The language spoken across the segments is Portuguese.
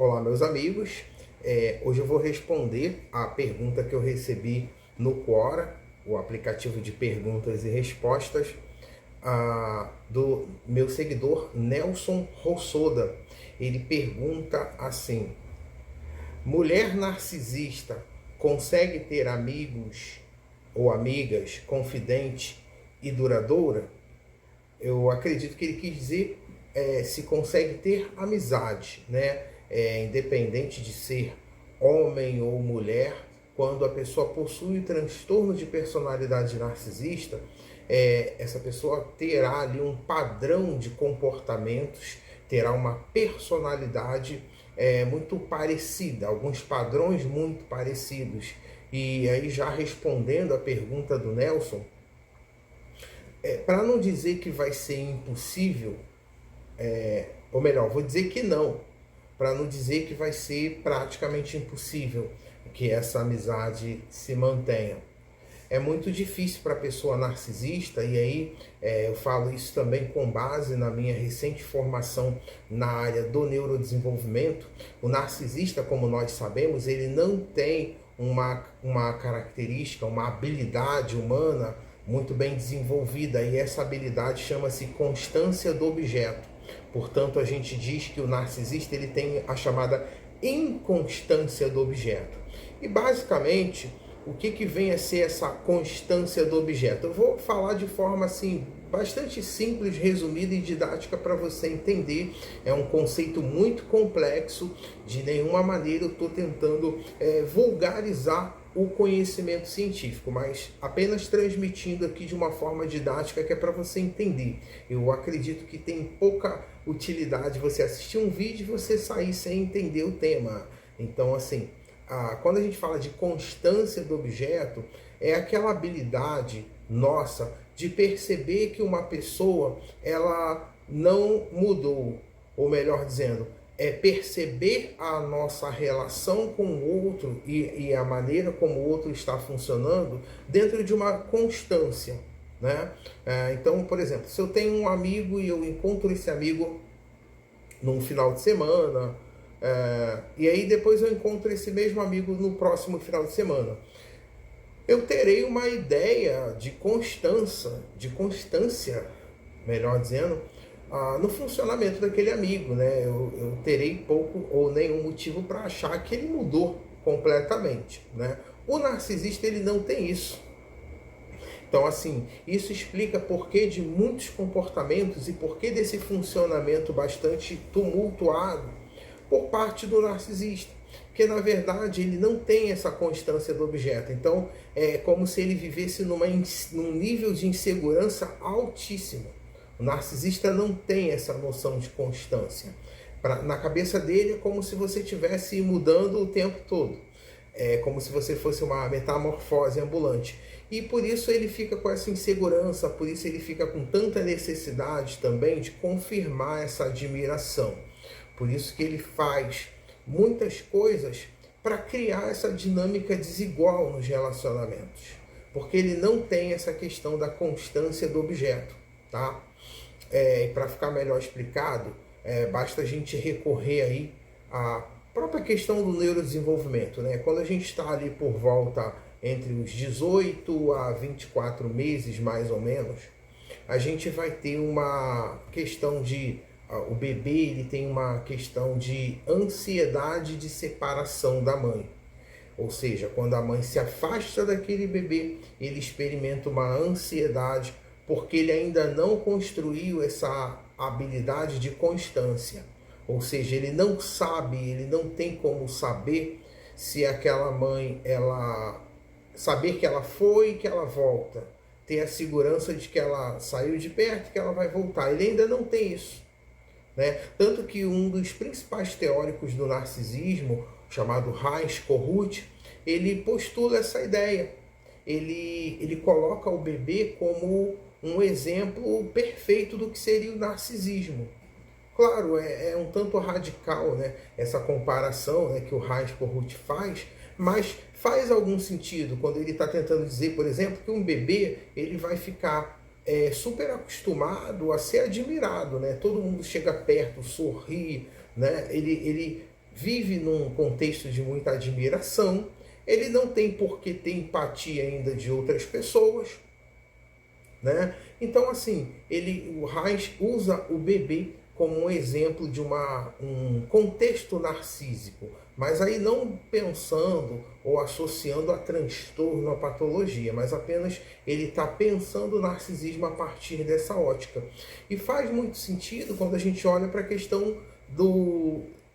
Olá, meus amigos. Hoje eu vou responder a pergunta que eu recebi no Quora, o aplicativo de perguntas e respostas, do meu seguidor Nelson Rossoda. Ele pergunta assim: mulher narcisista consegue ter amigos ou amigas confidente e duradoura? Eu acredito que ele quis dizer se consegue ter amizade, né? Independente de ser homem ou mulher, quando a pessoa possui o transtorno de personalidade narcisista, essa pessoa terá ali um padrão de comportamentos, terá uma personalidade muito parecida, alguns padrões muito parecidos. E aí, já respondendo a pergunta do Nelson, para não dizer que vai ser impossível, ou melhor, vou dizer que não, para não dizer que vai ser praticamente impossível que essa amizade se mantenha. É muito difícil para a pessoa narcisista, e aí eu falo isso também com base na minha recente formação na área do neurodesenvolvimento. O narcisista, como nós sabemos, ele não tem uma característica, uma habilidade humana muito bem desenvolvida, e essa habilidade chama-se constância do objeto. Portanto, a gente diz que o narcisista ele tem a chamada inconstância do objeto. E basicamente, o que vem a ser essa constância do objeto? Eu vou falar de forma assim bastante simples, resumida e didática para você entender. É um conceito muito complexo, de nenhuma maneira eu estou tentando vulgarizar o conhecimento científico, mas apenas transmitindo aqui de uma forma didática que é para você entender. Eu acredito que tem pouca utilidade você assistir um vídeo e você sair sem entender o tema. Então, assim, quando a gente fala de constância do objeto, é aquela habilidade nossa de perceber que uma pessoa ela não mudou, ou melhor dizendo, perceber a nossa relação com o outro e a maneira como o outro está funcionando dentro de uma constância, né? Então, por exemplo, se eu tenho um amigo e eu encontro esse amigo num final de semana, e aí depois eu encontro esse mesmo amigo no próximo final de semana, eu terei uma ideia de constância, melhor dizendo, no funcionamento daquele amigo, né? Eu terei pouco ou nenhum motivo para achar que ele mudou completamente, né? O narcisista ele não tem isso. Então, assim, isso explica por que de muitos comportamentos e por que desse funcionamento bastante tumultuado por parte do narcisista. Porque, na verdade, ele não tem essa constância do objeto. Então, é como se ele vivesse num nível de insegurança altíssimo. O narcisista não tem essa noção de constância. Na cabeça dele é como se você estivesse mudando o tempo todo. É como se você fosse uma metamorfose ambulante. E por isso ele fica com essa insegurança, por isso ele fica com tanta necessidade também de confirmar essa admiração. Por isso que ele faz muitas coisas para criar essa dinâmica desigual nos relacionamentos. Porque ele não tem essa questão da constância do objeto, tá? Para ficar melhor explicado, basta a gente recorrer aí à própria questão do neurodesenvolvimento, né? Quando a gente está ali por volta entre os 18 a 24 meses, mais ou menos, a gente vai ter uma questão de... o bebê ele tem uma questão de ansiedade de separação da mãe. Ou seja, quando a mãe se afasta daquele bebê, ele experimenta uma ansiedade porque ele ainda não construiu essa habilidade de constância. Ou seja, ele não sabe, ele não tem como saber se aquela mãe, saber que ela foi e que ela volta. Ter a segurança de que ela saiu de perto e que ela vai voltar. Ele ainda não tem isso, né? Tanto que um dos principais teóricos do narcisismo, chamado Heinz Kohut, ele postula essa ideia. Ele coloca o bebê como um exemplo perfeito do que seria o narcisismo. Claro, é um tanto radical, né, essa comparação, né, que o Heinz Kohut faz, mas faz algum sentido quando ele está tentando dizer, por exemplo, que um bebê ele vai ficar super acostumado a ser admirado, né? Todo mundo chega perto, sorri, né? Ele vive num contexto de muita admiração, ele não tem por que ter empatia ainda de outras pessoas, né? Então, assim, o Reich usa o bebê como um exemplo de um contexto narcísico, mas aí não pensando ou associando a transtorno, a patologia, mas apenas ele está pensando o narcisismo a partir dessa ótica. E faz muito sentido quando a gente olha para a questão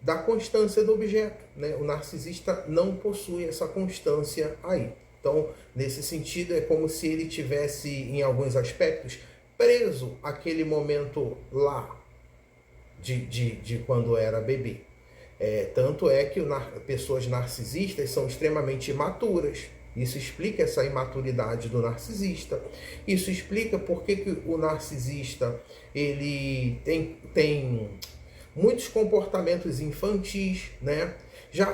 da constância do objeto, né? O narcisista não possui essa constância aí. Então, nesse sentido, é como se ele tivesse, em alguns aspectos, preso àquele momento lá, de quando era bebê. Tanto é que pessoas narcisistas são extremamente imaturas. Isso explica essa imaturidade do narcisista. Isso explica por que o narcisista ele tem muitos comportamentos infantis, né?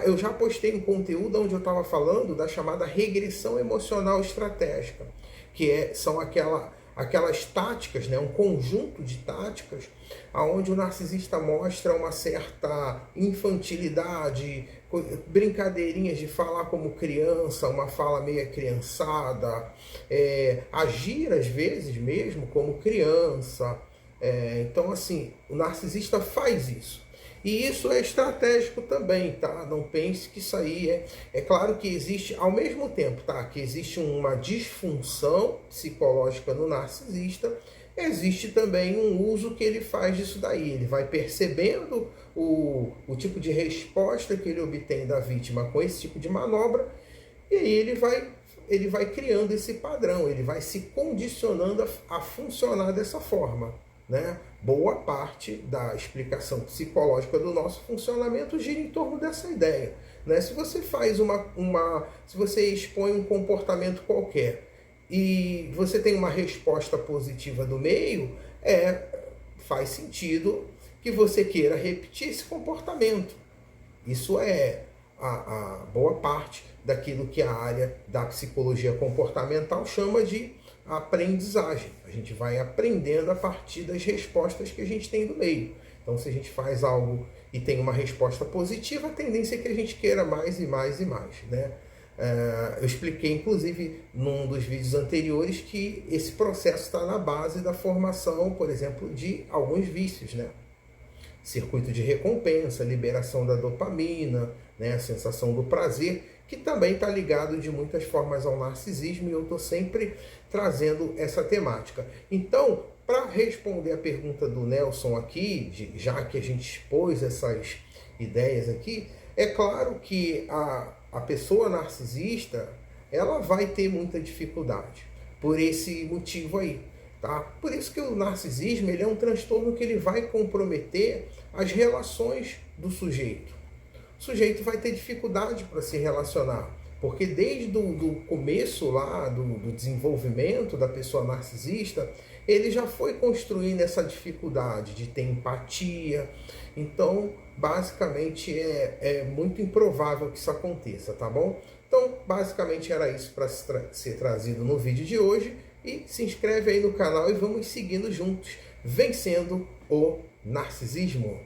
Eu já postei um conteúdo onde eu estava falando da chamada regressão emocional estratégica, que são aquelas táticas, né? Um conjunto de táticas onde o narcisista mostra uma certa infantilidade, brincadeirinhas de falar como criança, uma fala meio criançada, agir às vezes mesmo como criança. Então, assim, o narcisista faz isso. E isso é estratégico também, tá? Não pense que isso aí é claro que existe, ao mesmo tempo, tá? Que existe uma disfunção psicológica no narcisista, existe também um uso que ele faz disso daí. Ele vai percebendo o tipo de resposta que ele obtém da vítima com esse tipo de manobra, e aí ele vai criando esse padrão, ele vai se condicionando a funcionar dessa forma, né? Boa parte da explicação psicológica do nosso funcionamento gira em torno dessa ideia, né? Se você faz se você expõe um comportamento qualquer e você tem uma resposta positiva do meio, faz sentido que você queira repetir esse comportamento. Isso é a boa parte daquilo que a área da psicologia comportamental chama de aprendizagem. A gente vai aprendendo a partir das respostas que a gente tem do meio. Então, se a gente faz algo e tem uma resposta positiva, a tendência é que a gente queira mais e mais e mais, né? Eu expliquei, inclusive, num dos vídeos anteriores, que esse processo está na base da formação, por exemplo, de alguns vícios, né? Circuito de recompensa, liberação da dopamina, né? A sensação do prazer, que também está ligado de muitas formas ao narcisismo, e eu estou sempre trazendo essa temática. Então, para responder a pergunta do Nelson aqui, já que a gente expôs essas ideias aqui, é claro que a pessoa narcisista, ela vai ter muita dificuldade, por esse motivo aí. Tá? Por isso que o narcisismo ele é um transtorno que ele vai comprometer as relações do sujeito. O sujeito vai ter dificuldade para se relacionar, porque desde o começo lá do desenvolvimento da pessoa narcisista, ele já foi construindo essa dificuldade de ter empatia. Então, basicamente, é muito improvável que isso aconteça, tá bom? Então, basicamente era isso para ser trazido no vídeo de hoje. E se inscreve aí no canal e vamos seguindo juntos, vencendo o narcisismo.